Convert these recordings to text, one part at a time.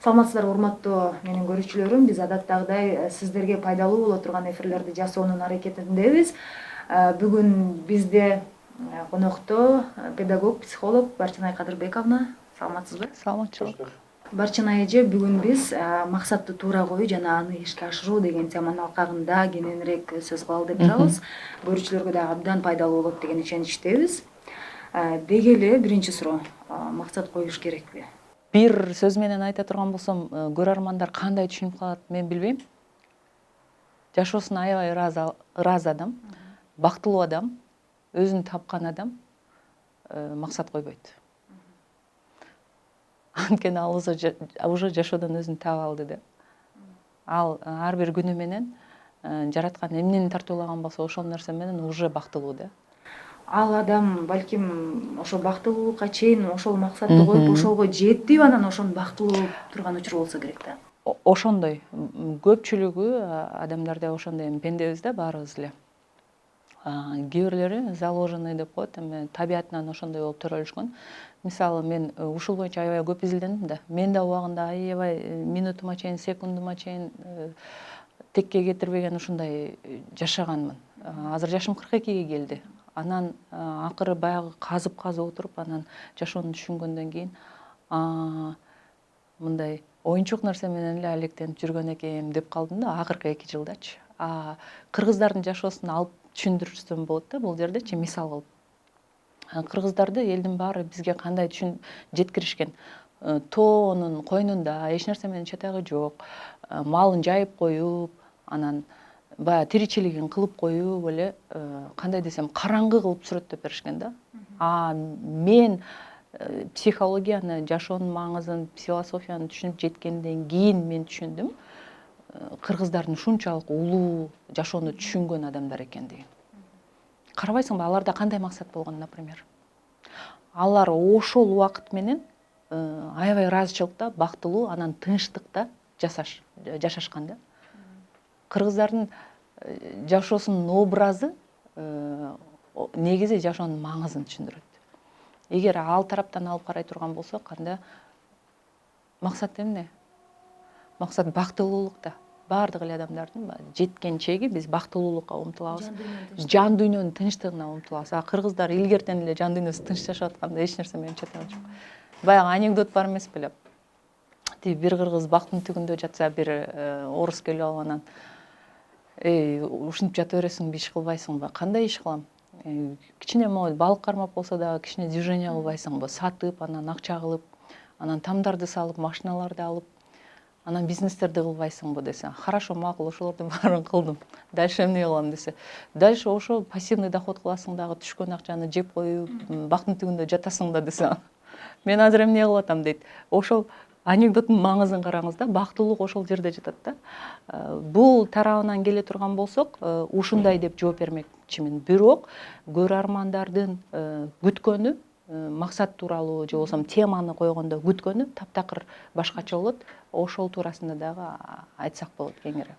Саламатсыздарбы урматтуу менин көрүүчүлөрүм, биз адаттагыдай сиздерге пайдалуу боло турган эфирлерди жасоонун аракетиндебиз. Бүгүн бизде конокто педагог, психолог Барчынай Кадырбековна. Саламатсызбы? Саламатчылык. Барчынай эже, бүгүн биз максатты туура коюу жана аны ишке ашыруу деген теманын алкагында кененирээк сөз кылалы деп турабыз. Көрүүчүлөргө дагы абдан пайдалуу болот деген ишеничтебиз. Деги эле биринчи суроо, максат коюш керекпи? Бир сөз менен айта турган болсом, көрөрмандар кандай түшүнүп калат мен билбейм. Жашоосуна аябай ыраазы адам, бактылуу адам, өзүн тапкан адам максат койбойт. Анткени ал уже жашоодон өзүн таап алды да. Ал ар бир күнү менен жараткан эмнени тартуулаган болсо ошол нерсе менен уже бактылуу да. Ал адам балким ошо бактылуулукка чейин ошол максатты коюп ошого жетип анан ошону бактылуу болуп турган учур болсо керек да. Ошондой көпчүлүгү адамдарда ошондой, эми пендебиз да баарыбыз эле. Кээ бирлери заложенный деп коет, эми табиятынан ошондой болуп төрөлүшкөн. Мисалы мен ушул боюнча аябай көп изилдендим да. Мен да убагында аябай минутума чейин, секундума чейин текке кетирбеген ушундай жашаганмын. Азыр жашым 42 келди. Анан акыры баягы казып отуруп, анан жашоону түшүнгөндөн кийин мындай оюнчук нерсе менен эле алектенип жүргөн экенм деп калдым да, акыркы 2 жылдачы. Кыргыздардын жашоосун алып түшүндүрсөм болот да, бул жердечи мисал кылып. Кыргыздарды элдин баары бизге кандай жеткиришкен. Тоонун койнунда эч нерсе менен чатагы жок, малын жайып коюп, анан баягы тиричилигин кылып коюп эле, кандай десем, караңгы кылып сүрөттөп беришкен да. Мен психологияны, жашоонун маңызын, философияны түшүнүп жеткенден кийин мен түшүндүм кыргыздардын ушунчалык улуу жашоону түшүнгөн адамдар экендигин. Карабайсыңбы, аларда кандай максат болгон, например? Алар ошол убакыт менен аябай ыраазычылыкта, бактылуу, анан тынчтыкта жашашкан да. Кыргыздардын жашоосунун образы негизи жашоонун маңызын түшүндүрөт. Эгер ал тараптан алып карай турган болсок, анда максат эмне? Максат бактылуулукта. Баардык эле адамдардын жеткен чеги биз бактылуулукка умтулабыз. Жан дүйнөнүн тынчтыгына умтулабыз. Кыргыздар илгертен эле жан дүйнөсү тынч жашап атканда эч нерсе менен чатагы жок. Баягы анекдот бар эмес беле? Бир кыргыз бактын түгүндө жатса, бир орус келип алып анан ушинтип жата бересиңби, иш кылбайсыңбы? Кандай иш кылам? Кичине могу балык кармап болсо дагы кичине движение кылбайсыңбы? Сатып, анан акча кылып, анан тамдарды салып, машиналарды алып, анан бизнестерди кылбайсыңбы десе, хорошо, макул, ошолордун баарын кылдым. Дальше эмне кылам десе, дальше ошо пассивный доход кыласың дагы, түшкөн акчаны жеп коюп, бактын түгүндө жатасың да десе. Мен азыр эмне кылып атам дейт. Ошол анекдоттун маңызын караңыз да, бактылуулук ошол жерде жатат да. Бул тарабынан келе турган болсок, ушундай деп жооп бермекчимин. Бирок көрөрмандардын күткөнү, максат тууралуу же болбосо теманы койгондо күткөнү таптакыр башкача болот. Ошол туурасында дагы айтсак болот кеңири.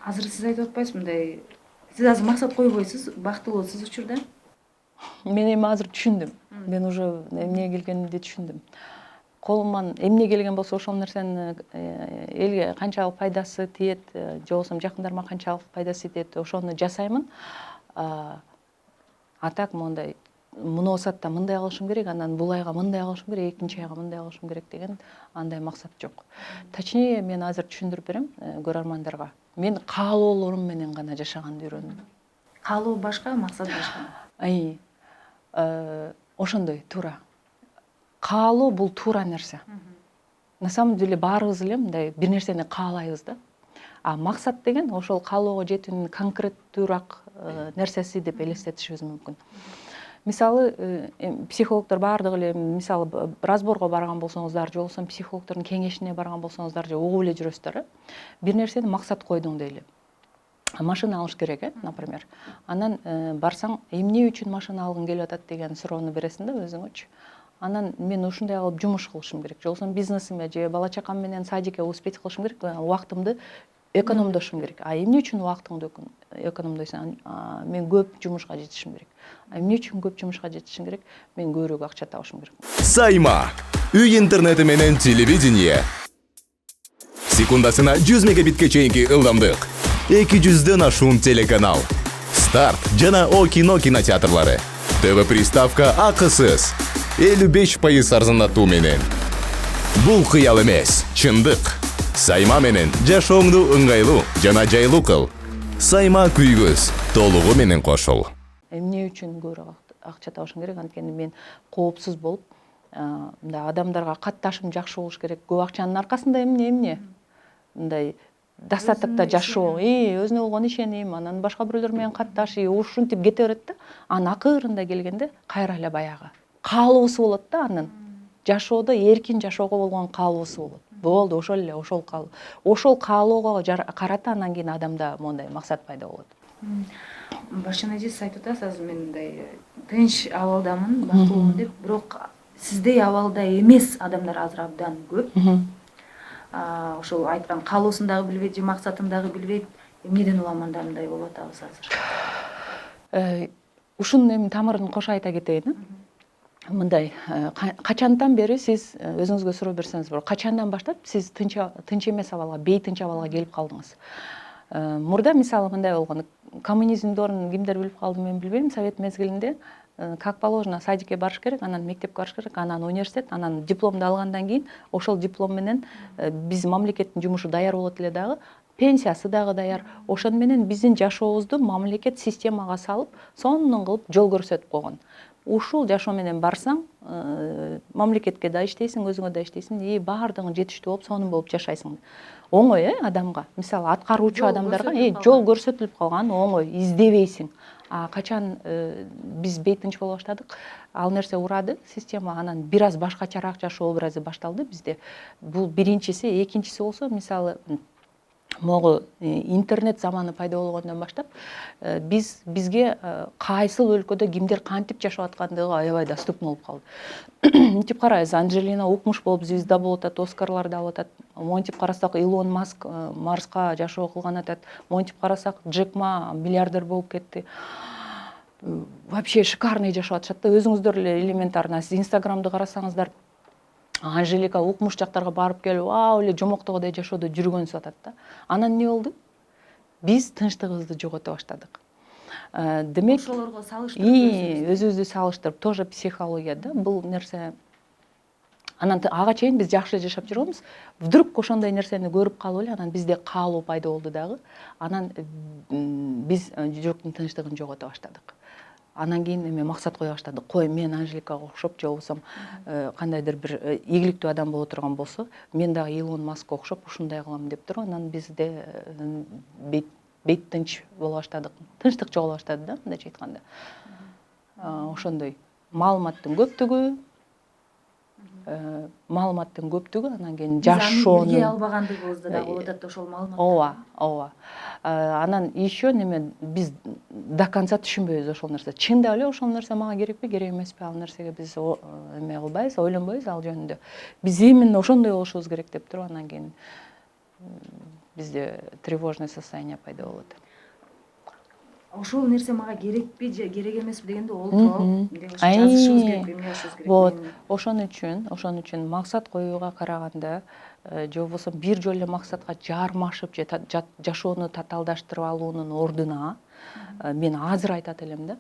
Азыр сиз айтып атпайсызбы мындай? Сиз азыр максат койбойсуз, бактылуусуз учурда? Мен эми азыр түшүндүм. Мен уже эмне келгенимди түшүндүм. Колуман эмне келген болсо ошол нерсени элге канчалык пайдасы тиет, же болбосо жакындарыма канчалык пайдасы тиет, ошону жасаймын. А так мондай мына саатта мындай кылышым керек, анан бул айга мындай кылышым керек, экинчи айга мындай кылышым керек деген андай максат жок. Точнее, мен азыр түшүндүрүп берем көрөрмандарга. Мен каалоолорум менен гана жашаганды үйрөндүм. Каалоо башка, максат башка. Ошондой туура. Каалоо бул туура нерсе. На самом деле баарыбыз эле мындай бир нерсени каалайбыз да. Максат деген ошол каалоого жетүүнүн конкреттүүрөөк нерсеси деп элестетишибиз мүмкүн. Мисалы, психологдор баардыгы эле, мисалы, разборго барган болсоңуздар, же болбосо психологдордун кеңешине барган болсоңуздар, же угуп эле жүрөсүздөр, бир нерсени максат койдуң дейли. Машина алыш керек, например. Анан барсаң, эмне үчүн машина алгың келип атат деген суроону бересиң да өзүңөчү. Анан мен ушундай кылып жумуш кылышым керек, же болбосо бизнесиме, же бала чакам менен садикке успеть кылышым керек, убактымды экономдошум керек. Эмне үчүн убактыңды экономдойсуң? Мен көп жумушка жетишим керек. Эмне үчүн көп жумушка жетишим керек? Мен көбүрөөк акча табышым керек. Сайма. Үй интернети менен телевидение. Секундасына 100 мегабитке чейинки ылдамдык. 200дөн ашуун телеканал. Старт жана О кино кинотеатрлары. ТВ приставка акысыз. 55% арзандатуу менен. Бул кыял эмес, чындык. Сайма менен жашооңду ыңгайлуу жана жайлуу кыл. Сайма күйгөз толугу менен кошул. Эмне үчүн көбүрөөк акча табышым керек? Анткени мен коопсуз болуп, мындай адамдарга катташым жакшы болуш керек. Көп акчанын аркасында эмне? Мындай достатокто жашоо, өзүнө болгон ишеним, анан башка бирөөлөр менен катташ, ушинтип кете берет да. Анын акырында келгенде кайра эле баягы каалоосу болот да анын. Жашоодо эркин жашоого болгон каалоосу болот. Болду, ошол эле, ошол каалоого карата анан кийин адамда мондай максат пайда болот. Башында сиз айтып атасыз, мен мындай тынч абалдамын, бактылуумун деп, бирок сиздей абалда эмес адамдар азыр абдан көп. Ошол айткан каалоосун дагы билбейт же максатын дагы билбейт. Эмнеден уламан да мындай болуп атабыз азыр? Ушунун эми тамырын кошо айта кетейин. Мындай, качандан бери сиз өзүңүзгө суроо берсеңиз болот. Качандан баштап сиз тынч эмес абалга, бейтынч абалга келип калдыңыз? Мурда мисалы мындай болгон. Коммунизмдин орун кимдер билип калды мен билбейм. Совет мезгилинде как положено садикке барыш керек, анан мектепке барыш керек, анан университет, анан дипломду алгандан кийин ошол диплом менен биз мамлекеттин жумушу даяр болот эле дагы, пенсиясы дагы даяр. Ошону менен биздин жашообузду мамлекет системага салып, сонун кылып жол көрсөтүп койгон. Ушул жашоо менен барсаң, мамлекетке да иштейсиң, өзүңө да иштейсиң, баардыгың жетиштүү болуп, сонун болуп жашайсың. Оңой, адамга. Мисалы, аткаруучу адамдарга жол көрсөтүлүп калган, оңой, издебейсиң. Качан биз бейтинч боло баштадык, ал нерсе урады, система анан бир аз башкачараак жашоо образы башталды бизде. Бул биринчиси, экинчиси болсо, мисалы, могу интернет заманы пайда болгондон баштап бизге кайсыл өлкөдө кимдер кантип жашап аткандыгы аябай доступный болуп калды. Мынтип карайбыз, Анджелина укмуш болуп звезда болуп атат, Оскарларды алып атат. Монтип карасак, Илон Маск Марска жашоо кылган атат. Монтип карасак, Джек Ма миллиардер болуп кетти. Вообще шикарный жашап атышат да. Өзүңүздөр эле элементарно сиз Инстаграмды карасаңыздар, Анжелика укмуш жактарга барып келип, эле жомоктогудай жашоодо жүргөнсүп атат да. Анан эмне болду? Биз тынчтыгыбызды жогото баштадык. Демек, ошолорго салыштырып өзүбүздү салыштырып, тоже психология да, бул нерсе. Анан ага чейин биз жакшы жашап жүргөнбүз. Вдруг ошондой нерсени көрүп калып эле, анан бизде каалоо пайда болду дагы. Анан биз жүрөктүн тынчтыгын жогото баштадык. Анан кийин эме максат кое баштадык. Кой, мен Анжеликага окшоп, же болбосом кандайдыр бир ийгиликтүү адам боло турган болсо, мен дагы Илон Маскка окшоп ушундай кылам деп туруп, анан бизде бейт тынч боло баштадык. Тынчтык жогуло баштады да, мындайча айтканда. Ошондой маалыматтын көптүгү, анан кийин жашоонун билге албагандыгыбызды да болот атат ошол маалымат. Ооба. Анан еще неме биз до конца түшүнбөйбүз ошол нерсе. Чындап эле ошол нерсе мага керекпи, керек эмеспи, ал нерсеге биз эме кылбайбыз, ойлонбойбуз ал жөнүндө. Биз именно ошондой болушубуз керек деп туруп, анан кийин бизде тревожный состояние пайда болот. Ошол нерсе мага керекпи же керек эмеспи дегенде олтуруп жазышыбыз керек, эмне кылышыбыз керек. Вот, ошон үчүн максат коюуга караганда, же болбосо бир жолу эле максатка жармашып же жашоону татаалдаштырып алуунун ордуна мен азыр айтат элем да,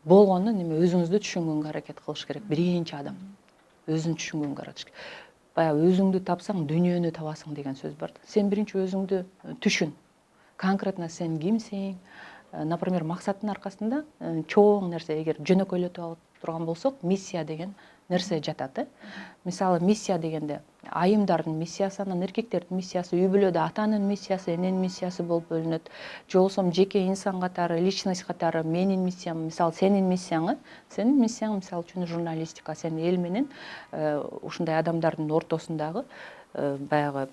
болгону неме өзүңүздү түшүнгөнгө аракет кылыш керек. Биринчи адам өзүн түшүнгөнгө аракет кылыш керек. Баягы өзүңдү тапсаң, дүйнөнү табасың деген сөз бар. Сен биринчи өзүңдү түшүн. Конкретно сен кимсиң? Например, максаттын аркасында чоң нерсе, эгер жөнөкөйлөтүп алып турган болсок, миссия деген нерсе жатат. Мисалы, миссия дегенде айымдардын миссиясы, анан эркектердин миссиясы, үй бүлөдө атанын миссиясы, эненин миссиясы болуп бөлүнөт. Же болбосо жеке инсан катары, личность катары менин миссиям, мисалы сенин миссияң мисалы үчүн журналистика, сен эл менен ушундай адамдардын ортосундагы баягы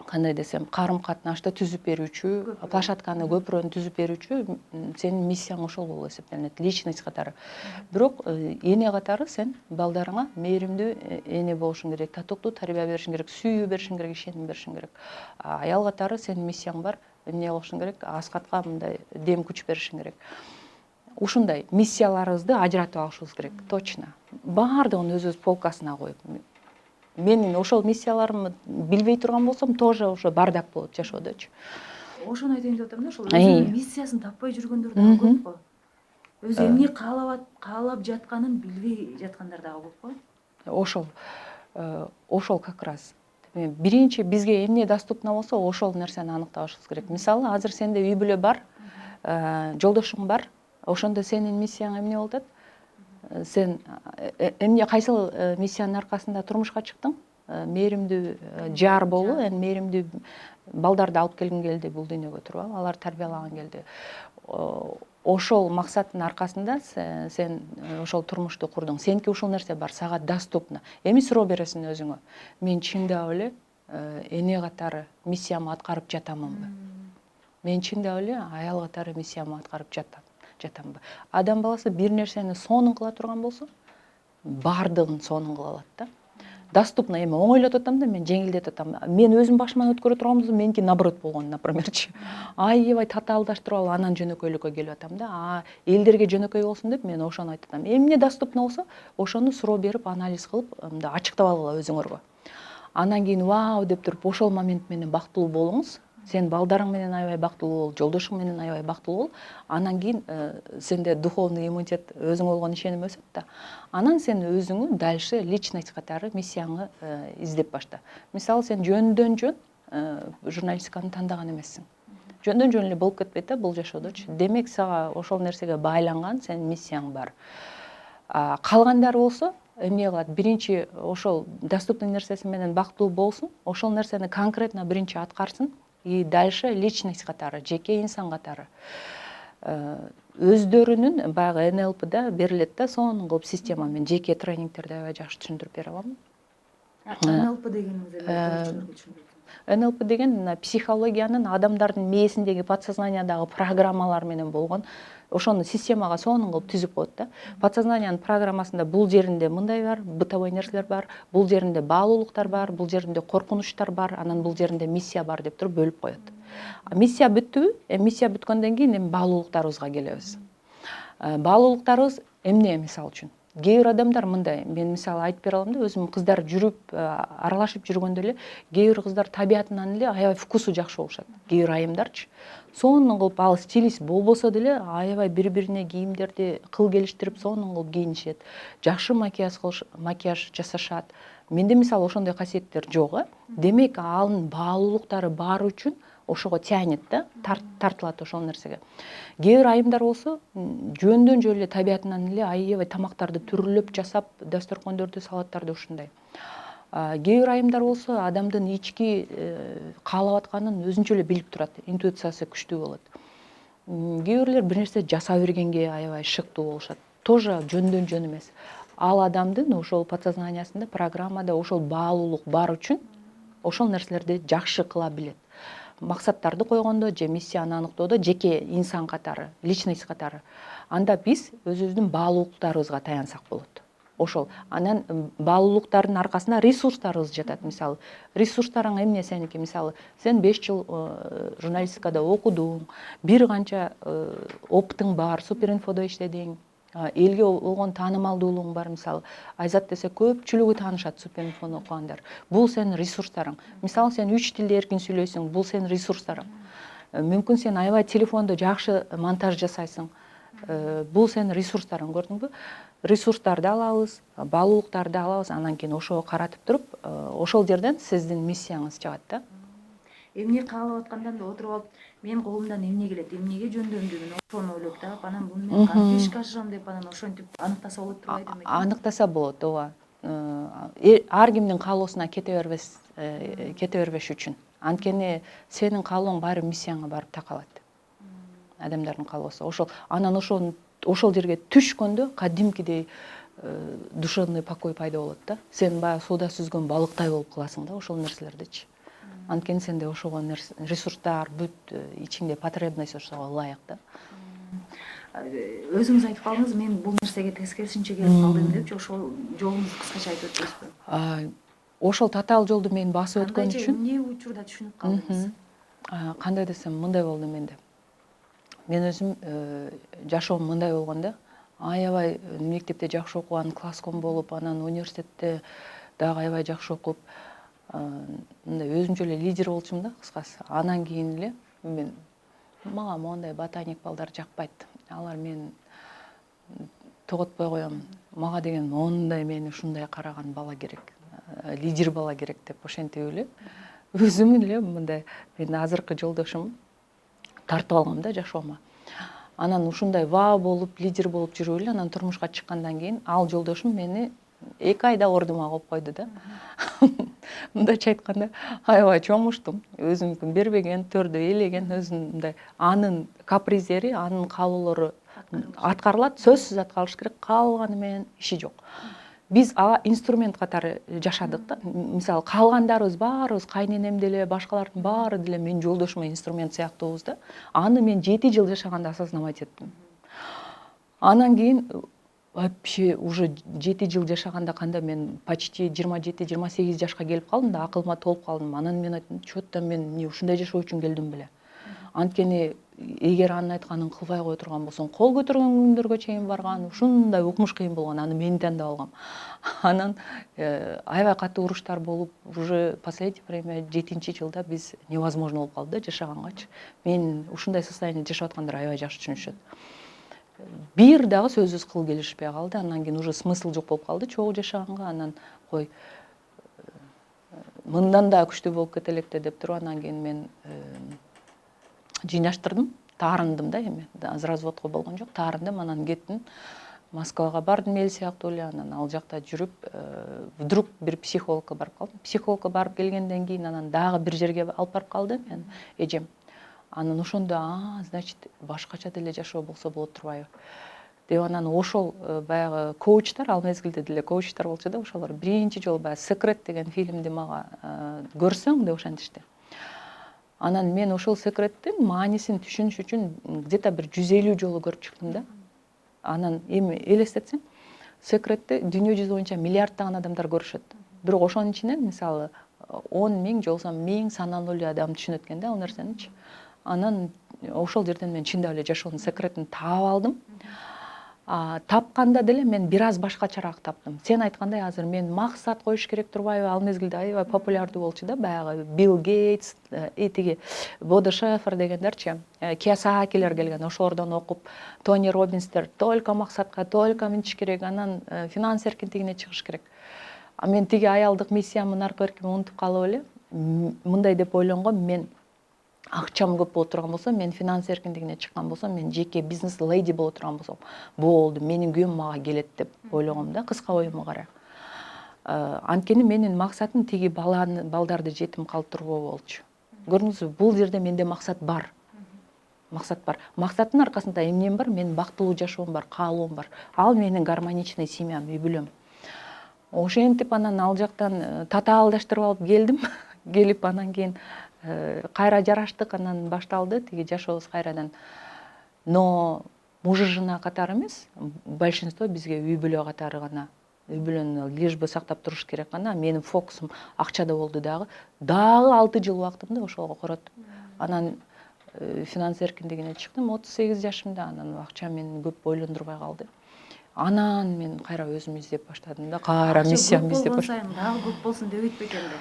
кандай десем, карым катнашты түзүп берүүчү, площадканы, көпүрөнү түзүп берүүчү сенин миссияң ошол болуп эсептелинет, личность катары. Бирок эне катары сен балдарыңа мээримдүү эне болушуң керек, татыктуу тарбия беришиң керек, сүйүү беришиң керек, ишеним беришиң керек. Аял катары сенин миссияң бар, эмне кылышың керек, Аскатка мындай дем күч беришиң керек. Ушундай миссияларыбызды ажыратып алышыбыз керек, точно. Баардыгын өзүбүз полкасына коюп. менин ошол миссияларымды билбей турган болсом тоже ошо бардак болот жашоодочу. Ошону айтайын деп атам да, ошол өзүнүн миссиясын таппай жүргөндөр дагы көп го. Өзү эмне каалап жатканын билбей жаткандар дагы көп го. Ошол как раз биринчи бизге эмне доступно болсо ошол нерсени аныктабашыбыз керек. Мисалы азыр сенде үй бүлө бар, жолдошуң бар, ошондо сенин миссияң эмне болуп атат? Сен эмне кайсыл миссиянын аркасында турмушка чыктың? Мээримдүү жар болуу, мээримдүү балдарды алып келгиң келди бул дүйнөгө, туурабы? Аларды тарбиялагың келди. Ошол максаттын аркасында сен ошол турмушту курдуң. Сеники ушул нерсе бар, сага доступно. Эми суроо бересиң өзүңө. Мен чындап эле эне катары миссиямды аткарып жатамынбы? Мен чындап эле аял катары миссиямды аткарып жатамбы? Адам баласы бир нерсени сонун кыла турган болсо, баардыгын сонун кыла алат да. Доступно эми оңойлотуп атам да, мен жеңилдетип атам. Мен өзүм башыман өткөрө турган болсом, меники наоборот болгон, напримерчи. Аябай татаалдаштырып алып анан жөнөкөйлүккө келип атам да. Элдерге жөнөкөй болсун деп мен ошону айтып атам. Эмне доступно болсо, ошону суроо берип, анализ кылып, мындай ачыктап алгыла өзүңөргө. Анан кийин вау деп туруп ошол момент менен бактылуу болуңуз. Сен балдарың менен аябай бактылуу бол, жолдошуң менен аябай бактылуу бол. Анан кийин сенде духовный иммунитет, өзүңө болгон ишеним өсөт да. Анан сен өзүңү дальше личность катары миссияңы издеп башта. Мисалы сен жөндөн жөн журналистиканы тандаган эмессиң. Жөндөн жөн эле болуп кетпейт да бул жашоодочу. Демек сага ошол нерсеге байланган сенин миссияң бар. Калгандары болсо эмне кылат? Биринчи ошол доступный нерсеси менен бактылуу болсун, ошол нерсени конкретно биринчи аткарсын. И дальше личность катары, жеке инсан катары өздөрүнүн баягы НЛПда берилет да, сонун кылып система менен жеке тренингтерде аябай жакшы түшүндүрүп бере алам. НЛП дегениңиз НЛП деген психологиянын адамдардын мээсиндеги подсознаниядағы программалар менен болгон ошону системага сонун кылып түзүп коет да. Подсознаниянын программасында бул жеринде мындай бар, бытовой нерселер бар, бул жеринде баалуулуктар бар, бул жеринде коркунучтар бар, анан бул жеринде миссия бар деп туруп бөлүп коет. Миссия бүттүбү? Миссия бүткөндөн кийин эми баалуулуктарыбызга келебиз. Баалуулуктарыбыз эмне мисалы үчүн? Кээ бир адамдар мындай, мен мисалы айтып бере алам да, өзүм кыздар жүрүп, аралашып жүргөндө эле кээ бир кыздар табиятынан эле аябай вкусу жакшы болушат. Кээ бир айымдарчы. Сонун кылып ал стилист болбосо деле аябай бири-бирине кийимдерди кыл келиштирип сонун кылып кийинишет. Жакшы макияж жасашат. Менде мисалы ошондой касиеттер жок, Демек анын баалуулуктары бар үчүн ошого тянет да, тартылат ошол нерсеге. Кээ бир айымдар болсо жөндөн жөн эле табиятынан эле аябай тамактарды түрлөп жасап, дасторкондорду, салаттарды ушундай. Кээ бир айымдар болсо адамдын ички каалап атканын өзүнчө эле билип турат, интуициясы күчтүү болот. Кээ бирлер бир нерсе жасап бергенге аябай шыктуу болушат. Тоже жөндөн жөн эмес. Ал адамдын ошол подсознаниясында, программада ошол баалуулук бар үчүн ошол нерселерди жакшы кыла билет. Максаттарды койгондо же миссияны аныктоодо жеке инсан катары, личность катары. Анда биз өзүбүздүн баалуулуктарыбызга таянсак болот. Ошол. Анан баалуулуктардын аркасында ресурстарыбыз жатат. Мисалы, ресурстарың эмне сеники? Мисалы, сен 5 жыл журналистикада окудуң, бир канча опытың бар, суперинфодо иштедиң, элге болгон таанымалдуулугуң бар. Мисалы, Айзат десе көпчүлүгү таанышат суперинфону окугандар. Бул сенин ресурстарың. Мисалы, сен 3 тилде эркин сүйлөйсүң, бул сенин ресурстарың. Мүмкүн сен аябай телефондо жакшы монтаж жасайсың. Бул сенин ресурстарың, көрдүңбү? Ресурстарды алабыз, баалуулуктарды алабыз, анан кийин ошого каратып туруп, ошол жерден сиздин миссияңыз чыгат да. Эмне каалап аткандан да отуруп алып, мен колумдан эмне келет, эмнеге жөндөмдүмүн ошону ойлоп таап, анан буну мен кантип ишке ашырам деп анан ошентип аныктаса болот деп айтам экен. Аныктаса болот, ооба. Ар кимдин каалоосуна кете бербеш үчүн. Анткени сенин каалооң баары миссияңа барып такалат. Адамдардын каалоосу. Анан ошол жерге түшкөндө кадимкидей душевный покой пайда болот да. Сен баягы сууда сүзгөн балыктай болуп каласың да ошол нерселердичи. Анткени сенде ошого ресурстар бүт, ичиңде потребность ошого ылайык да. Өзүңүз айтып калдыңыз, мен бул нерсеге тескерисинче келип калдым депчи, ошол жолуңузду кыскача айтып өтөсүзбү? Ошол татаал жолду мен басып өткөн үчүн эмне учурда түшүнүп калдыңыз? Кандай десем, мындай болду менде. Мен өзүм жашоом мындай болгондо, аябай мектепте жакшы окуган, класском болуп, анан университетте дагы аябай жакшы окуп мындай өзүмчө эле лидер болчумун да кыскасы. Анан кийин эле мага моундай ботаник балдар жакпайт. Алар мен тоготпой коем. Мага деген моундай мени ушундай караган бала керек, лидер бала керек деп ошентип эле өзүм эле мындай мен азыркы жолдошум тартып алгам да жашоомо. Анан ушундай ваа болуп, лидер болуп жүрүп эле анан турмушка чыккандан кийин ал жолдошум мени 2 айда ордума коюп койду да. Мындайча айтканда аябай чоңуштум. Өзүмдүкүн бербеген, төрдө элеген, өзүм мындай анын каприздери, анын каалоолору аткарылат, сөзсүз аткарылыш керек, каалганы менен иши жок. Биз ага инструмент катары жашадык да. Мисалы калгандарыбыз баарыбыз кайненем деле, башкалардын баары деле менин жолдошума инструмент сыяктуубуз да. Аны мен 7 жыл жашаганда осознавать эттим. Анан кийин вообще уже 7 жыл жашаганда кандай мен почти 27-28 жашка келип калдым да, акылыма толуп калдым. Анан мен айттым, чё-то мен эмне ушундай жашоо үчүн келдим беле. Анткени эгер анын айтканын кылбай кое турган болсоң, кол көтөргөн күндөргө чейин барган, ушундай укмуш кыйын болгон, аны мен тандап алгам. Анан аябай катуу уруштар болуп, уже последнее время 7-жылда биз невозможно болуп калды да жашагангачы. Мен ушундай состояниеде жашап аткандар аябай жакшы түшүнүшөт. Бир дагы сөзсүз кыл келишпей калды. Андан кийин уже смысл жок болуп калды чогуу жашаганга. Анан кой мындан да күчтүү болуп кете электе деп туруп андан кийин мен жыйнаштырдым, таарындым да эми. Азыр разводко болгон жок, таарындым, анан кеттим. Москвага бардым эл сыяктуу эле, анан ал жакта жүрүп, вдруг бир психологко барып калдым. Психологко барып келгенден кийин анан дагы бир жерге алып барып калды мен эжем. Анан ошондо, значит, башкача деле жашоо болсо болот турбайбы деп анан ошол баягы коучтар, ал мезгилде деле коучтар болчу да, ошолор биринчи жолу баягы Секрет деген фильмди мага көрсөң деп ошентишти. Анан мен ошол секреттин маанисин түшүнүш үчүн где-то бир 150 жолу көрүп чыктым да. Анан эми элестетсең, секретти дүйнө жүзү боюнча миллиарддаган адамдар көрүшөт. Бирок ошонун ичинен мисалы 10 миң же болбосо 1000 саналуу эле адам түшүнөт экен да ал нерсеничи. Анан ошол жерден мен чындап эле жашоонун секретин таап алдым. Тапканда деле мен бир аз башкачараак таптым. Сен айткандай азыр мен максат коюш керек турбайбы? Ал мезгилде аябай популярдуу болчу да, баягы Билл Гейтс, тиги Бодо Шефер дегендерчи, Кийосакилер келген, ошолордон окуп, Тони Роббинстер только максатка, только мынтиш керек, анан финанс эркиндигине чыгыш керек. Мен тиги аялдык миссиямдын аркы беркин унутуп калып эле мындай деп ойлонгом, мен акчам көп боло турган болсо, мен финанс эркиндигине чыккан болсом, мен жеке бизнес леди боло турган болсом, болду, менин күйөөм мага келет деп ойлогом да, кыска оюма карай. Анткени менин максатым тиги балдарды жетим калтырбоо болчу. Көрдүңүзбү, бул жерде менде максат бар. Максат бар. Максаттын аркасында эмнем бар? Менин бактылуу жашоом бар, каалоом бар. Ал менин гармоничный семьям, үй бүлөм. Ошентип анан ал жактан татаалдаштырып алып келдим. Келип анан кийин кайра жараштык, анан башталды тиги жашообуз кайрадан. Но муж и жена катары эмес, большинство бизге үй бүлө катары гана. Үй бүлөнү лишь бы сактап туруш керек гана. Менин фокусум акчада болду дагы. Дагы 6 жыл убактымды ошого короттум. Анан финанс эркиндигине чыктым 38 жашымда. Анан акча мени көп ойлондурбай калды. Анан мен кайра өзүмү издеп баштадым да, кайра миссиямды издеп баштадым. Дагы көп болсун дебейт бекенди.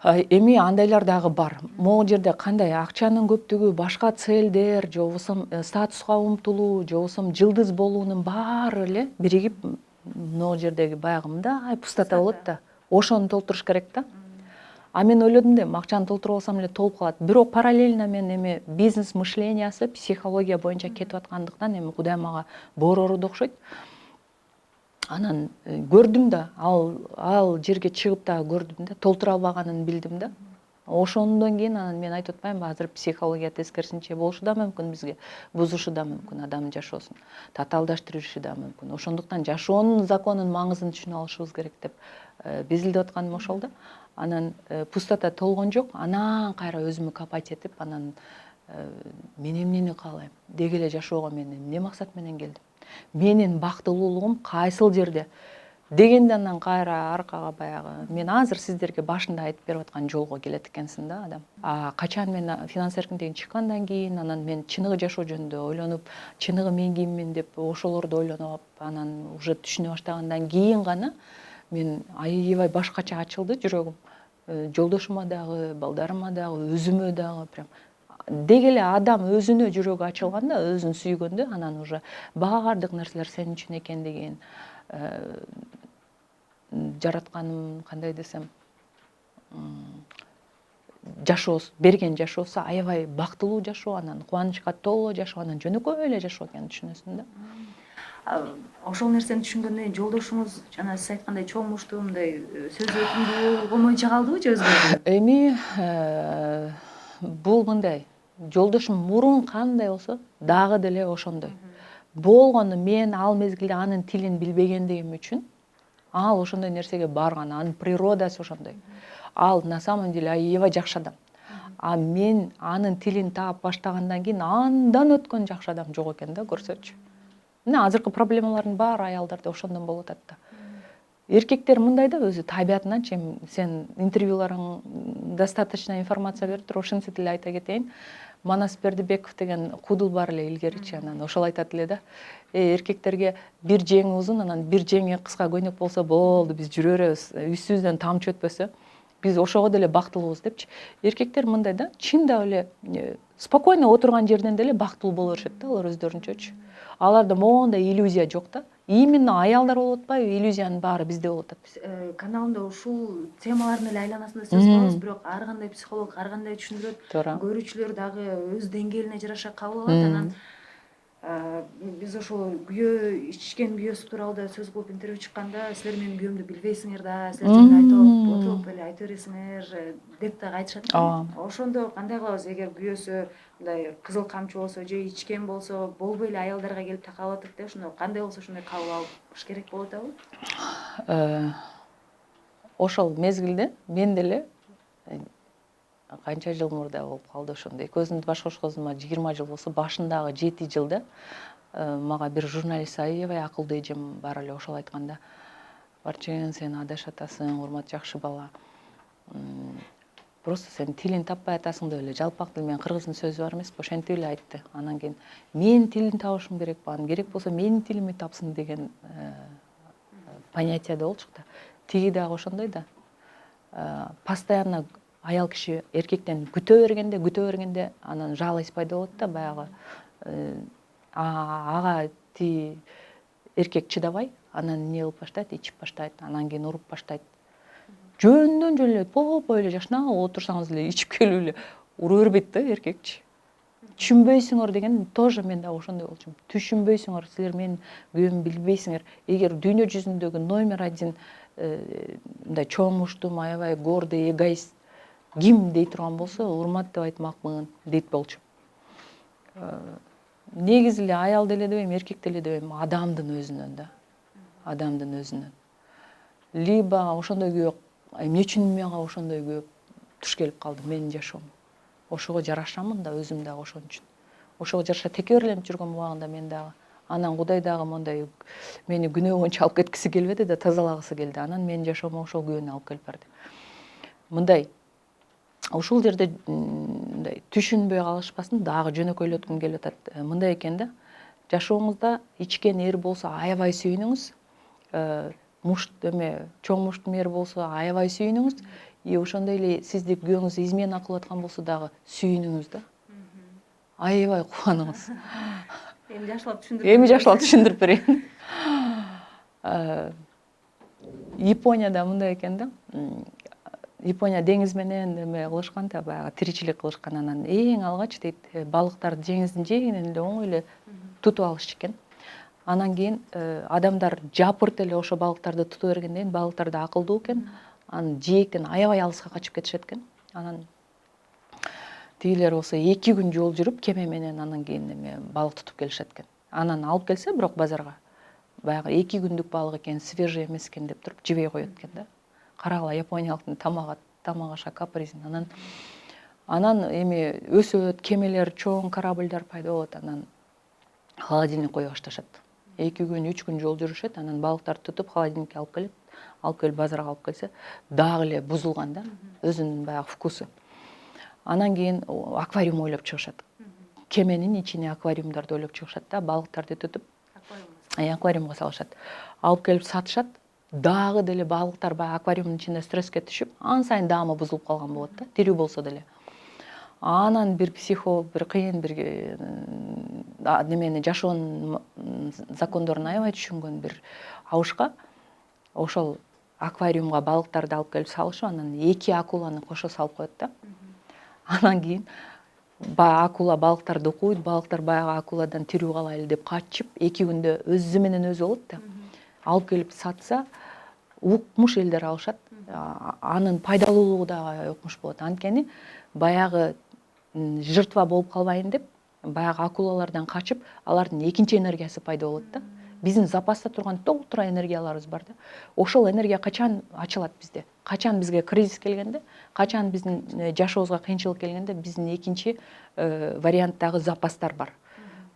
Эми андайлар дагы бар. Могу жерде кандай акчанын көптүгү, башка целдер, же болбосо статуска умтулуу, же болбосо жылдыз болуунун баары эле биригип могу жердеги баягы мындай пустота болот да. Ошону толтуруш керек да. Мен ойлодум да, акчаны толтуруп алсам эле толуп калат. Бирок параллельно мен эми бизнес мышлениясы, психология боюнча кетип аткандыктан эми Кудай мага борооруду окшойт. Анан көрдүм да, ал жерге чыгып дагы көрдүм да, толтура албаганын билдим да. Ошондон кийин анан мен айтып атпаймынбы, азыр психология тескерисинче болушу да мүмкүн бизге, бузушу да мүмкүн адамдын жашоосун, татаалдаштырышы да мүмкүн. Ошондуктан жашоонун законунун маңызын түшүнүп алышыбыз керек деп биз илдеп атканым ошол да. Анан пустота толгон жок, анан кайра өзүмү копать этип, анан мен эмнени каалайм, деги эле жашоого мен эмне максат менен келдим, менин бактылуулугум кайсыл жерде дегенде анан кайра аркага баягы мен азыр сиздерге башында айтып берип аткан жолго келет экенсиң да адам. Качан мен финанс эркиндигин чыккандан кийин анан мен чыныгы жашоо жөнүндө ойлонуп, чыныгы мен киммин деп ошолорду ойлонуп, анан уже түшүнө баштагандан кийин гана мен аябай башкача ачылды жүрөгүм. Жолдошума дагы, балдарыма дагы, өзүмө дагы прям деги эле адам өзүнө жүрөгү ачылганда, өзүн сүйгөндө, анан уже баардык нерселер сен үчүн экендигин, жаратканым кандай десем, жашоосу, берген жашоосу аябай бактылуу жашоо, анан кубанычка толуу жашоо, анан жөнөкөй эле жашоо экенин түшүнөсүң да. Ошол нерсени түшүнгөндөн кийин жолдошуңуз жана сиз айткандай чоң муштуу мындай сөз өтүмдүү болмойнчо калдыбы же өзгөрдү? Эми бул мындай, жолдошум мурун кандай болсо дагы деле ошондой. Болгону мен ал мезгилде анын тилин билбегендигим үчүн ал ошондой нерсеге барган, анын природасы ошондой. Ал на самом деле аябай жакшы адам. А мен анын тилин таап баштагандан кийин андан өткөн жакшы адам жок экен да, көрсөчү. Мына азыркы проблемалардын баары аялдарда ошондон болуп атат да. Эркектер мындай да өзү табиятынан, сен интервьюларың достаточно информация берип туруп, ошентип эле айта кетейин. Манас Бердибеков деген кудул бар эле илгеричи, анан ошол айтат эле да. Эркектерге бир жеңи узун, анан бир жеңи кыска көйнөк болсо болду, биз жүрө беребиз, үстүбүздөн тамчы өтпөсө, биз ошого деле бактылуубуз депчи. Эркектер мындай да, чындап эле спокойно отурган жерден деле бактылуу боло беришет да, алар өздөрүнчөчү. Аларда моундай иллюзия жок да. Именно аялдар болуп атпайбы, иллюзиянын баары бизде болуп атат. Каналымда ушул темалардын эле айланасында сөз кылабыз, бирок ар кандай психолог ар кандай түшүндүрөт. Туура. Көрүүчүлөр дагы өз деңгээлине жараша кабыл алат. Анан биз ошол күйөө ичкен күйөөсү тууралуу да сөз кылып интервью чыкканда, силер менин күйөөмдү билбейсиңер да, силер жөнүндө айтып отуруп эле айта бересиңер деп дагы айтышат. Ошондо кандай кылабыз, эгер күйөөсү мындай кызыл камчы болсо же ичкен болсо, болбой эле аялдарга келип такалып атат да, ошондо кандай болсо ошондой кабыл алыш керек болуп атабы? Ошол мезгилде мен деле канча жыл мурда болуп калды ошондо. Экөөбүздүн баш кошкозума 20 жыл болсо, башындагы 7 жылда мага бир журналист аябай акылдуу эжем бар эле, ошол айтканда, Барчыгын, сен адашып атасың, Урмат жакшы бала. Просто сен тилин таппай атасың деп эле, жалпак тил, мен кыргыздын сөзү бар эмеспи, ошентип эле айтты. Анан кийин мен тилин табышым керек, анан керек болсо менин тилимди тапсын деген понятие да болчу да. Тиги дагы ошондой да. Постоянно аял киши эркектен күтө бергенде анан жалость пайда болот да, баягы ага ти эркек чыдабай, анан эмне кылып баштайт, ичип баштайт, анан кийин уруп баштайт. Жөндөн жөн эле попой эле жашнап отурсаңыз эле ичип келип эле ура бербейт да эркекчи. Түшүнбөйсүңөр деген тоже мен дагы ошондой болчумун. Түшүнбөйсүңөр, силер менин күйөөмдү билбейсиңер. Эгер дүйнө жүзүндөгү номер 1 мындай чоң муштум, аябай гордый, эгоист ким дей турган болсо, Урмат деп айтмакмын дейт болчу. Негизи эле аял деле дебейм, эркек деле дебейм, адамдын өзүнөн да. Адамдын өзүнөн. Либо ошондой күйөө, эмне үчүн мага ошондой күйөө туш келип калды менин жашоом. Ошого жарашамын да, өзүм дагы ошон үчүн. Ошого жараша текеберленип жүргөн убагында мен дагы. Анан Кудай дагы мондай мени күнөө боюнча алып кеткиси келбеди да, тазалагысы келди. Анан менин жашоомо ошол күбөнү алып келип берди. Мындай, ушул жерде мындай түшүнбөй калышпасын, дагы жөнөкөйлөткүм келип атат. Мындай экен да, жашооңузда ичкен эр болсо аябай сүйүнүңүз, чоң муштум эр болсо аябай сүйүнүңүз, и ошондой эле сизди күйөөңүз измена кылып аткан болсо дагы сүйүнүңүз да. Аябай кубаныңыз. Эми жашылап түшүндүрүп берейин. Японияда мындай экен да. Япония деңиз менен эме кылышкан да, баягы тиричилик кылышкан. Анан эң алгач дейт, балыктарды деңиздин жээгинен эле оңой эле тутуп алышчу экен. Анан кийин адамдар жапырт эле ошо балыктарды тутуп бергенден кийин балыктар да акылдуу экен. Анан жээктен аябай алыска качып кетишет экен. Анан тигилер болсо 2 күн жол жүрүп кеме менен анан кийин эме балык тутуп келишет экен. Анан алып келсе, бирок базарга баягы 2 күндүк балык экен, свежий эмес экен деп туруп жебей коет экен да. Карагыла, япониялыктын тамак аша капризин. Анан эми өсөт, кемелер, чоң корабльдар пайда болот. Анан холодильник кое башташат. 2 күн, 3 күн жол жүрүшөт, анан балыктарды тутуп холодильникке алып келип базарга алып келсе, дагы эле бузулган да, өзүнүн баягы вкусу. Анан кийин аквариум ойлоп чыгышат. Кеменин ичине аквариумдарды ойлоп чыгышат да, балыктарды тутуп аквариумга салышат. Алып келип сатышат. дагы деле балыктар баягы аквариумдун ичинде стресске түшүп ан сайын даамы бузулуп калган болот да, тирүү болсо деле. Анан бир психолог, бир кыйын бир немени жашоонун закондорун аябай түшүнгөн бир абышка ошол аквариумга балыктарды алып келип салышып, анан 2 акуланы кошо салып коет да. Анан кийин баягы акула балыктарды укуйт, балыктар баягы акуладан тирүү калайлы деп качып, 2 күндө өзү менен өзү болот да. Алып келип сатса, укмуш элдер алышат. Анын пайдалуулугу да аябай укмуш болот. Анткени баягы жыртва болуп калбайын деп, баягы акулалардан качып, алардын экинчи энергиясы пайда болот да. Биздин запаста турган толтура энергияларыбыз бар да. Ошол энергия качан ачылат бизде? Качан бизге кризис келгенде, качан биздин жашообузга кыйынчылык келгенде биздин экинчи варианттагы запастар бар.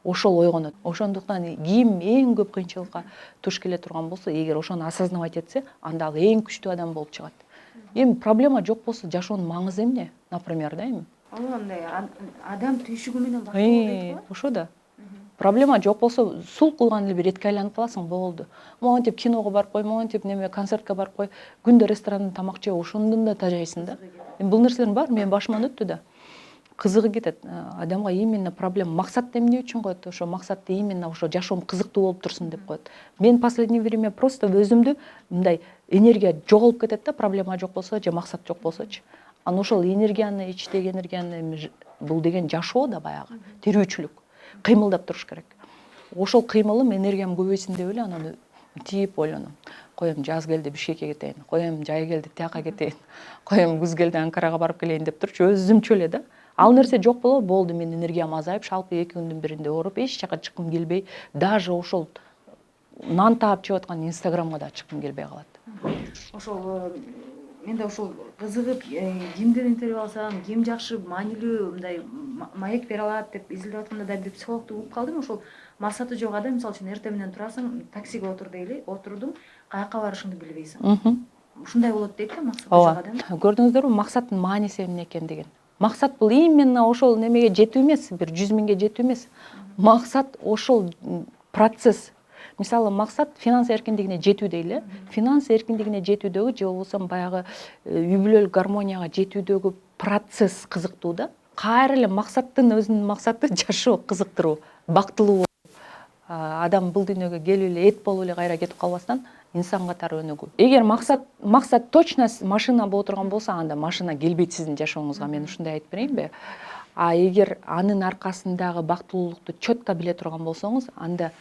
Ошол ойгонот. Ошондуктан ким эң көп кыйынчылыкка туш келе турган болсо, эгер ошону осознавать этсе, анда ал эң күчтүү адам болуп чыгат. Эми проблема жок болсо, жашоонун маңызы эмне? Например, да эми. Ал андай адам түйшүгү менен башталат дейт го. Ошо да. Проблема жок болсо, сул кылган эле бир этке айланып каласың, болду. Монтип киного барып кой, монтип неме концертке барып кой, күндө ресторанда тамак жеп, ошондон да тажайсың да. Бул нерселердин баары менин башыман өттү да. Кызыгы кетет. Адамга именно проблема максат эмне үчүн коет? Ошо максатты именно ошо жашоом кызыктуу болуп турсун деп коет. Мен последнее время просто өзүмдү мындай энергия жоголуп кетет да, проблема жок болсо же максат жок болсочу. Анан ошол энергияны, ичтеги энергияны, бул деген жашоо да баягы, тирүүчүлүк. Кыймылдап туруш керек. Ошол кыймылым энергиям көбөйсүн деп эле анан тип ойлоном. Коем жаз келди Бишкекке кетейин, коем жай келди тияка кетейин, коем күз келди Анкарага барып келейин деп турчу өзүмчө эле да. Ал нерсе жок болобу, болду, менин энергиям азайып, шалпы 2 күндүн биринде ооруп, эч жака чыккым келбей, даже ошол нан таап жеп аткан Инстаграмга да чыккым келбей калат. Ошол мен да ошол кызыгып, кимден интервью алсам, ким жакшы маанилүү мындай маек бере алат деп изилдеп атканда да бир психологду угуп калдым. Ошол максаты жок адам, мисалы үчүн эртең менен турасың, таксиге отур дейли, отурдуң, каяка барышыңды билбейсиң. Ушундай болот дейт да максаты жок адам. Көрдүңүздөрбү, максаттын мааниси эмне экен деген. Максат бул именно ошол немеге жетүү эмес, бир 100 миңге жетүү эмес. Максат ошол процесс. Мисалы, максат финанс эркиндигине жетүү дейли. Финанс эркиндигине жетүүдөгү же болбосо баягы үй бүлөлүк гармонияга жетүүдөгү процесс кызыктуу да. Кайра эле максаттын өзүнүн максаты жашоо кызыктыруу, бактылуу болуу. Адам бул дүйнөгө келип эле эт болуп эле кайра кетип калбастан инсан катары өнүгүү. Эгер максат точно машина боло турган болсо, анда машина келбейт сиздин жашооңузга, мен ушундай айтып берейинби? А эгер анын аркасындагы бактылуулукту четко биле турган болсоңуз, анда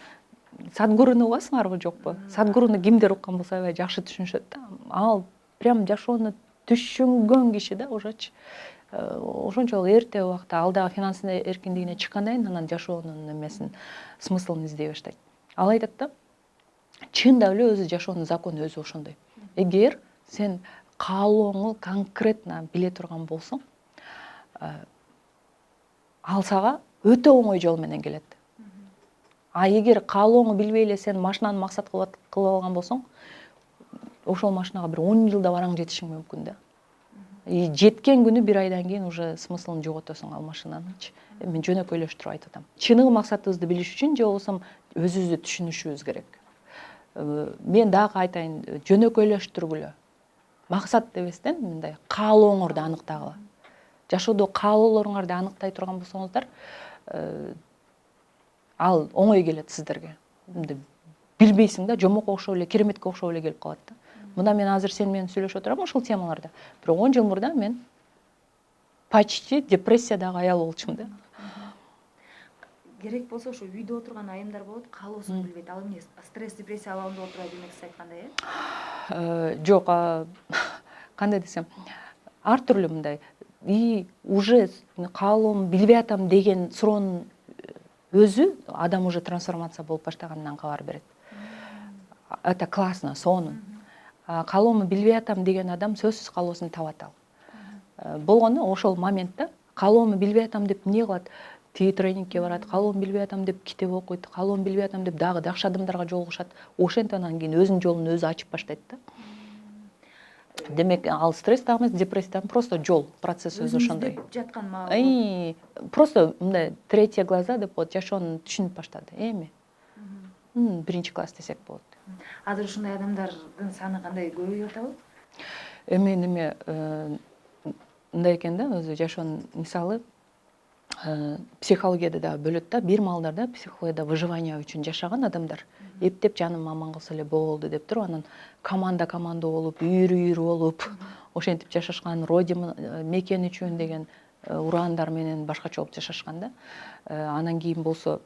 Садгуруну угасыңарбы жокпу? Садгуруну кимдер уккан болсо аябай жакшы түшүнүшөт да. Ал прям жашоону түшүнгөн киши да ошочу. Ошончолук эрте убакта ал дагы финанс эркиндигине чыккандан кийин анан жашоонун эмесин, смыслын издей баштайт. Ал айтат да, чындап эле өзү жашоонун закону өзү ошондой. Эгер сен каалооңу конкретно биле турган болсоң, ал сага өтө оңой жол менен келет. А эгер каалооңу билбей эле сен машинаны максат кылып алган болсоң, ошол машинага бир 10 жылда бараң жетишиң мүмкүн да. Жеткен күнү 1 айдан кийин уже смыслын жоготосуң ал машинанычы. Мен жөнөкөйлөштүрүп айтып атам. Чыныгы максатыбызды билиш үчүн же болбосо өзүбүздү түшүнүшүбүз керек. Мен дагы айтайын, жөнөкөйлөштүргүлө. Максат дебестен мындай каалооңорду аныктагыла. Жашоодо каалоолоруңарды аныктай турган болсоңуздар, ал оңой келет сиздерге. Билбейсиң да, жомок окшоп эле, кереметке окшоп эле келип калат да. Мына мен азыр сен менен сүйлөшүп отурам ошол темаларда. Бирок 10 жыл мурда мен почти депрессиядагы аял болчумун да. Керек болсо ошо үйдө отурган айымдар болот, каалоосун билбейт. Ал эмне, стресс, депрессия абалында отурат демек сиз айткандай, Жок, кандай десем, ар түрлүү мындай. И уже каалоом билбей атам деген суроонун өзү адам уже трансформация болуп баштаганынан кабар берет. Это классно, сонун. Каалоомду билбей атам деген адам сөзсүз каалоосун табат ал. Болгону ошол моментте каалоомду билбей атам деп эмне кылат? Тиги тренингке барат, каалоомду билбей атам деп китеп окуйт, каалоомду билбей атам деп дагы жакшы адамдарга жолугушат. Ошентип анан кийин өзүнүн жолун өзү ачып баштайт да. Демек, ал стресс дагы эмес, депрессия дагы просто жол, процесс өзү ошондой. Жаткан маал. Просто мындай третье глаза деп коет, жашоону түшүнүп баштады. Эми биринчи класс десек болот. Азыр ушундай адамдардын саны кандай, көбөйүп атабы? Эми неме мындай экен да, өзү жашоонун мисалы психологияда дагы бөлөт да. Бир маалдарда психологияда выживание үчүн жашаган адамдар эптеп жаным аман калса эле болду деп туруп, анан команда болуп, үйүр болуп ошентип жашашкан, родина мекен үчүн деген ураандар менен башкача болуп жашашкан да. Анан кийин болсо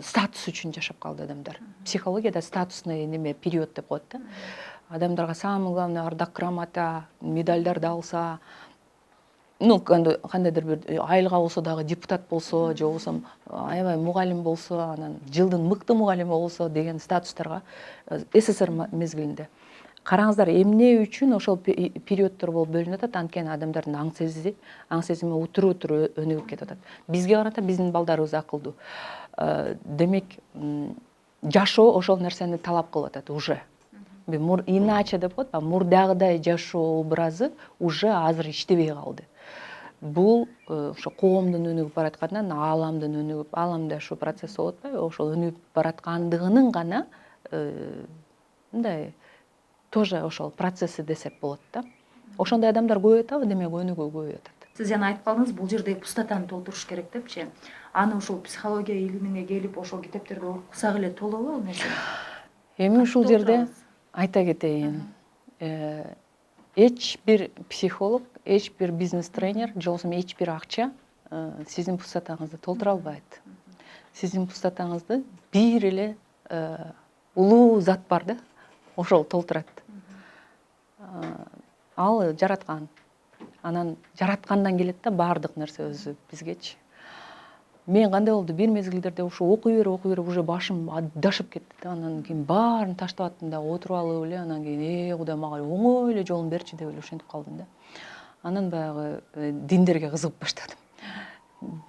статус үчүн жашап калды адамдар. Психологияда статусный неме период деп коет да. Адамдарга самый главный ардак, грамота, медальдарды алса, кандайдыр бир айылга болсо дагы депутат болсо, же болбосо аябай мугалим болсо, анан жылдын мыкты мугалими болсо деген статустарга СССР мезгилинде. Караңыздар, эмне үчүн ошол периоддор болуп бөлүнүп атат? Анткени адамдардын аң сезими утуру өнүгүп кетип атат. Бизге карата биздин балдарыбыз акылдуу. Демек, жашоо ошол нерсени талап кылып атат уже. Иначе деп коет, мурдагыдай жашоо образы уже азыр иштебей калды. Бул ошо коомдун өнүгүп баратканынан, ааламдын өнүгүп, ааламда ошо процесс болуп атпайбы? Ошол өнүгүп бараткандыгынын гана мындай тоже ошол процесси десек болот да. Ошондой адамдар көбөйүп атабы? Демек, өнүгүү көбөйүп атат. Сиз жана айтып калдыңыз, бул жерде пустотаны толтуруш керек депчи. Аны ушул психология илимине келип, ошол китептерди окусак эле толобу ал нерсе? Эми ушул жерде айта кетейин. Эч бир психолог, эч бир бизнес тренер, же болбосо эч бир акча сиздин пустотаңызды толтура албайт. Сиздин пустотаңызды бир эле улуу зат бар да, ошол толтурат. Ал жараткан. Анан жараткандан келет да баардык нерсе өзү бизгечи. Мен кандай болду? Бир мезгилдерде ушу окуй берип уже башым адашып кетти да. Анан кийин баарын таштап аттым да, отуруп алып эле, анан кийин Кудай мага оңой эле жолун берчи деп эле ошентип калдым да. Анан баягы диндерге кызыгып баштадым.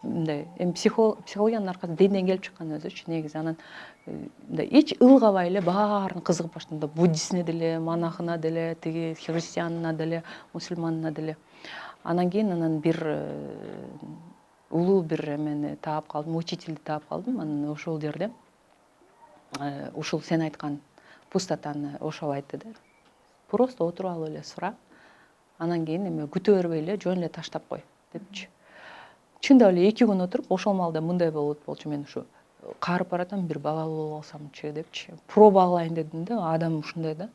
Мындай, эми психологиянын аркасында динден келип чыккан өзүчү негизи. Анан мындай эч ылгабай эле баарын кызыгып баштадым да. Буддистине деле, монахына деле, тиги христианына деле, мусульманына деле. Анан кийин бир улуу бир эмени таап калдым, учительди таап калдым. Анан ошол жерде ушул сен айткан пустотаны ошол айтты да. Просто отуруп алып эле сура. Анан кийин эме күтө бербей эле жөн эле таштап кой депчи. Чындап эле 2 күн отуруп, ошол маалда мындай болот болчу, мен ушу карып баратам, бир балалуу болуп алсамчы депчи. Проба кылайын дедим да, адам ушундай да.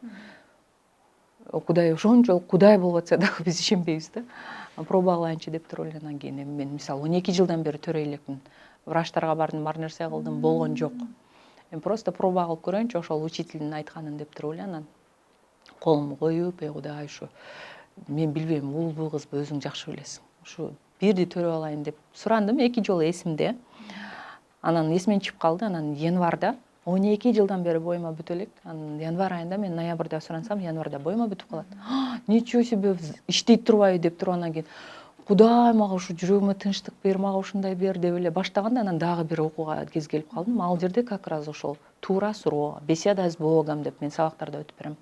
Кудай ошончолук Кудай болуп атса дагы биз ишенбейбиз да. Проба кылайынчы деп туруп эле анан кийин мен мисалы 12 жылдан бери төрөй элекмин. Врачтарга бардым, ар нерсе кылдым, болгон жок. Эми просто проба кылып көрөйүнчү ошол учительдин айтканын деп туруп эле анан колумду коюп, Кудай ушу мен билбейм, уулбу кызбы, өзүң жакшы билесиң. Ушу бирди төрөп алайын деп сурандым, 2 жолу эсимде. Анан эсимден чыгып калды. Анан январда 12 жылдан бери боюма бүтө элек. Анан январь айында мен ноябрда сурансам, январда боюма бүтүп калат. Ничего себе, иштейт турбайбы деп туруп анан кийин Кудай мага ушу жүрөгүмө тынчтык бер, мага ушундай бер деп эле баштаганда, анан дагы бир окууга кез келип калдым. Ал жерде как раз ошол туура суроо, беседа с Богом деп мен сабактарда өтүп берем.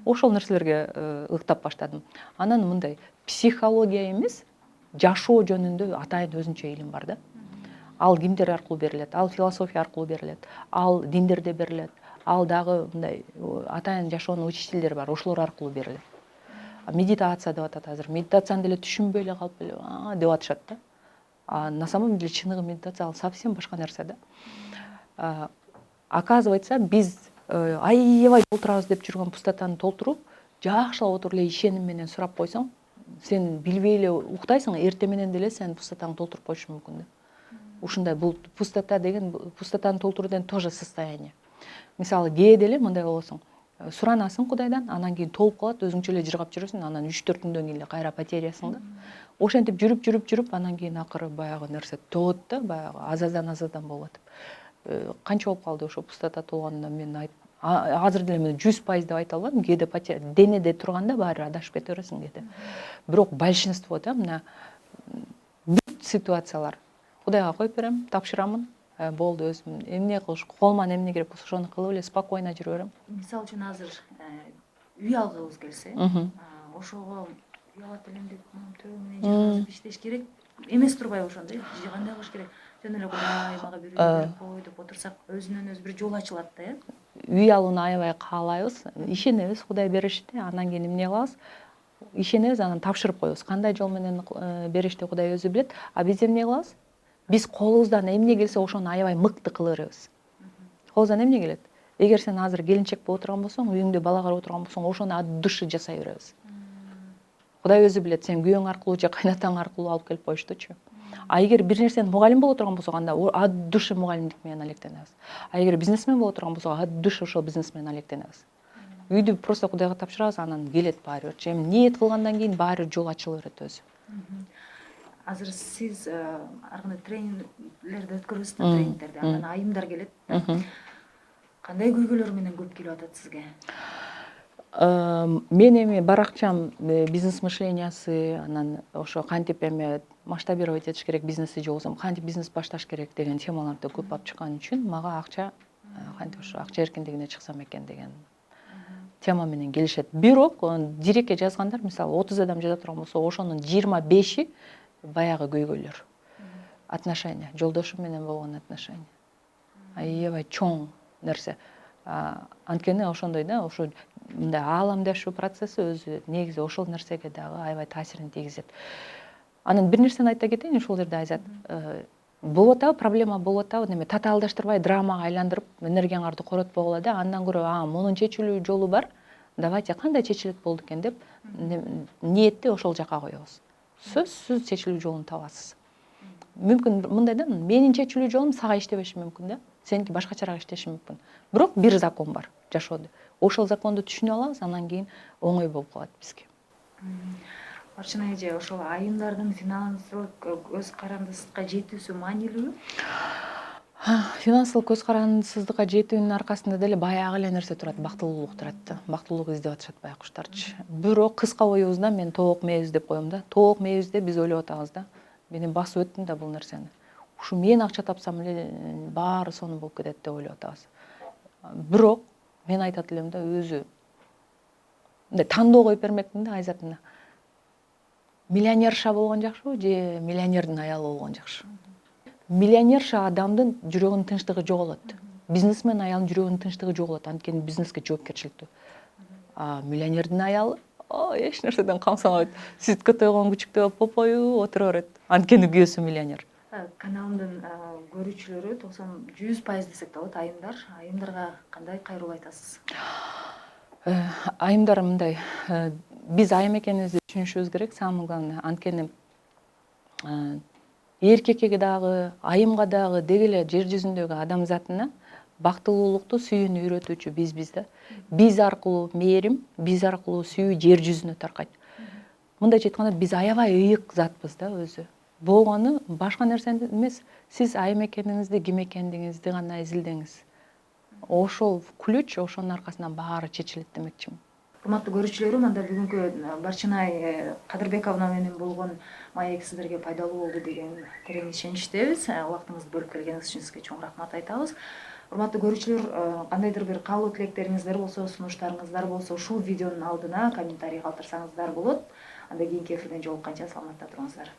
Ошол нерселерге ыктап баштадым. Анан мындай, психология эмес, жашоо жөнүндө атайын өзүнчө илим бар да. Ал кимдер аркылуу берилет? Ал философия аркылуу берилет, ал диндерде берилет, ал дагы мындай атайын жашоонун учителдери бар, ошолор аркылуу берилет. Медитация деп атат азыр. Медитацияны деле түшүнбөй эле калып эле деп атышат да. На самом деле чыныгы медитация ал совсем башка нерсе да. Оказывается, биз аябай толтурабыз деп жүргөн пустотаны толтуруп, жакшылап отуруп эле ишеним менен сурап койсоң, сен билбей эле уктайсың, эртең менен деле сен пустотаңды толтуруп коюшуң мүмкүн да. Ушундай, бул пустота деген, пустотаны толтуруу деген тоже состояние. Мисалы, кээде эле мындай болосуң. Суранасың Кудайдан, анан кийин толуп калат, өзүңчө эле жыргап жүрөсүң, анан 3-4 күндөн кийин эле кайра потерясың да. Ошентип жүрүп, анан кийин акыры баягы нерсе толот да, баягы азаздан болуп атып. Канча болуп калды ошо пустота толгонуна мен азыр деле мен 100% деп айта албадым. Кээде денеде турганда баары адашып кете бересиң кээде. Бирок большинство да мына бүт ситуациялар Кудайга коюп берем, тапшырамын. Болду, өзүм эмне кылыш, колуман эмне керек болсо ошону кылып эле спокойно жүрө берем. Мисалы үчүн азыр үй алгыбыз келсе, ошого үй алат элем деп төбө менен жыгып иштеш керек эмес турбайбы ошондо же кандай кылыш керек жөн эле Кудай мага бирөө берип кой деп отурсак өзүнөн өзү бир жол ачылат да үй алууну аябай каалайбыз, ишенебиз Кудай беришти, андан кийин эмне кылабыз, ишенебиз, анан тапшырып коебуз. Кандай жол менен беришти Кудай өзү билет. А биз эмне кылабыз? Биз колубуздан эмне келсе ошону аябай мыкты кыла беребиз. Колубуздан эмне келет? Эгер сен азыр келинчек болуп отурган болсоң, үйүңдө бала карап отурган болсоң, ошону от души жасай беребиз. Кудай өзү билет, сен күйөөң аркылуу же кайнатаң аркылуу алып келип коюштучу. А эгер бир нерсени мугалим болуп отурган болсок, анда от души мугалимдик менен алектенебиз. А эгер бизнесмен болуп отурган болсок, от души ошол бизнес менен алектенебиз. Үйдү просто Кудайга тапшырабыз, анан келет баары бир. Эми ниет кылгандан кийин баары бир жол ачыла берет өзү. азыр сиз ар кандай тренингдерди өткөрөбүз да, тренингдерди андан айымдар келет да. Кандай көйгөйлөр менен көп келип атат сизге? Мен эми баракчам бизнес мышлениясы, анан ошо кантип эми масштабировать этиш керек бизнести, же болбосо кантип бизнес башташ керек деген темаларды көп алып чыккан үчүн мага акча кантип ошо акча эркиндигине чыксам экен деген тема менен келишет. Бирок дирекке жазгандар, мисалы 30 адам жаза турган болсо, ошонун 25 баягы көйгөйлөр. Отношения, жолдошу менен болгон отношения. Аябай чоң нерсе. Анткени ошондой да, ошо мындай ааламдашуу процесси өзү негизи ошол нерсеге дагы аябай таасирин тийгизет. Анан бир нерсени айта кетейин ушул жерде, Айзат. Болуп атабы, проблема болуп атабы, неме татаалдаштырбай драмага айландырып энергияңарды коротпогула да, андан көрө мунун чечилүү жолу бар, давайте кандай чечилет болду экен деп ниетти ошол жака коебуз. Сөзсүз чечилүү жолун табасыз. Мүмкүн мындай да, менин чечилүү жолум сага иштебеши мүмкүн да, сеники башкачараак иштеши мүмкүн. Бирок бир закон бар жашоодо. Ошол законду түшүнүп алабыз, андан кийин оңой болуп калат бизге. Арчина эже, ошол айымдардын финансылык көз карандысызга жетүүсү маанилүүбү? Финансылык көз карандысыздыкка жетүүнүн аркасында деле баягы эле нерсе турат, бактылуулук турат да. Бактылуулук издеп атышат байкуштарчы. Бирок кыска боюбузда мен тоок мээбиз деп коем да. Тоок мээбизде биз ойлоп атабыз да. Мен басып өттүм да бул нерсени. Ушу мен акча тапсам эле баары сонун болуп кетет деп ойлоп атабыз. Бирок мен айтат элем да, өзү мындай тандоо коюп бермекмин да Айзатына. Миллионерша болгон жакшыбы же миллионердин аялы болгон жакшы? Миллионерша адамдын жүрөгүнүн тынчтыгы жоголот. Бизнесмен аялдын жүрөгүнүн тынчтыгы жоголот, анткени бизнеске жоопкерчиликтүү. А миллионердин аялы эч нерседен камсабайт. Сүткө тойгон күчүктө попою отура берет. Анткени күйөөсү миллионер. Каналымдын көрүүчүлөрү 100% десек да болот, айымдар. Айымдарга кандай кайрылуу айтасыз? Айымдар мындай, биз айым экенибизди түшүнүшүбүз керек, самое главное. Анткени эркекке дагы, айымга дагы деги эле жер жүзүндөгү адамзатына бактылуулукту, сүйүүнү үйрөтүүчү бизбиз да. Биз аркылуу мээрим, биз аркылуу сүйүү жер жүзүнө таркайт. Мындайча айтканда, биз аябай ыйык затпыз да өзү. Болгону башка нерсени эмес, сиз айым экениңизди, ким экендигиңизди гана изилдеңиз. Ошол ключ, ошонун аркасынан баары чечилет демекчимин. Урматтуу көрүүчүлөрүм, анда бүгүнкү Барчынай Кадырбековна менен болгон маек сиздерге пайдалуу болду деген терең ишеничтебиз. Убактыңызды бөлүп келгениңиз үчүн сизге чоң рахмат айтабыз. Урматтуу көрүүчүлөр, кандайдыр бир каалоо тилектериңиздер болсо, сунуштарыңыздар болсо, ушул видеонун алдына комментарий калтырсаңыздар болот. Анда кийинки эфирден жолукканча саламатта туруңуздар.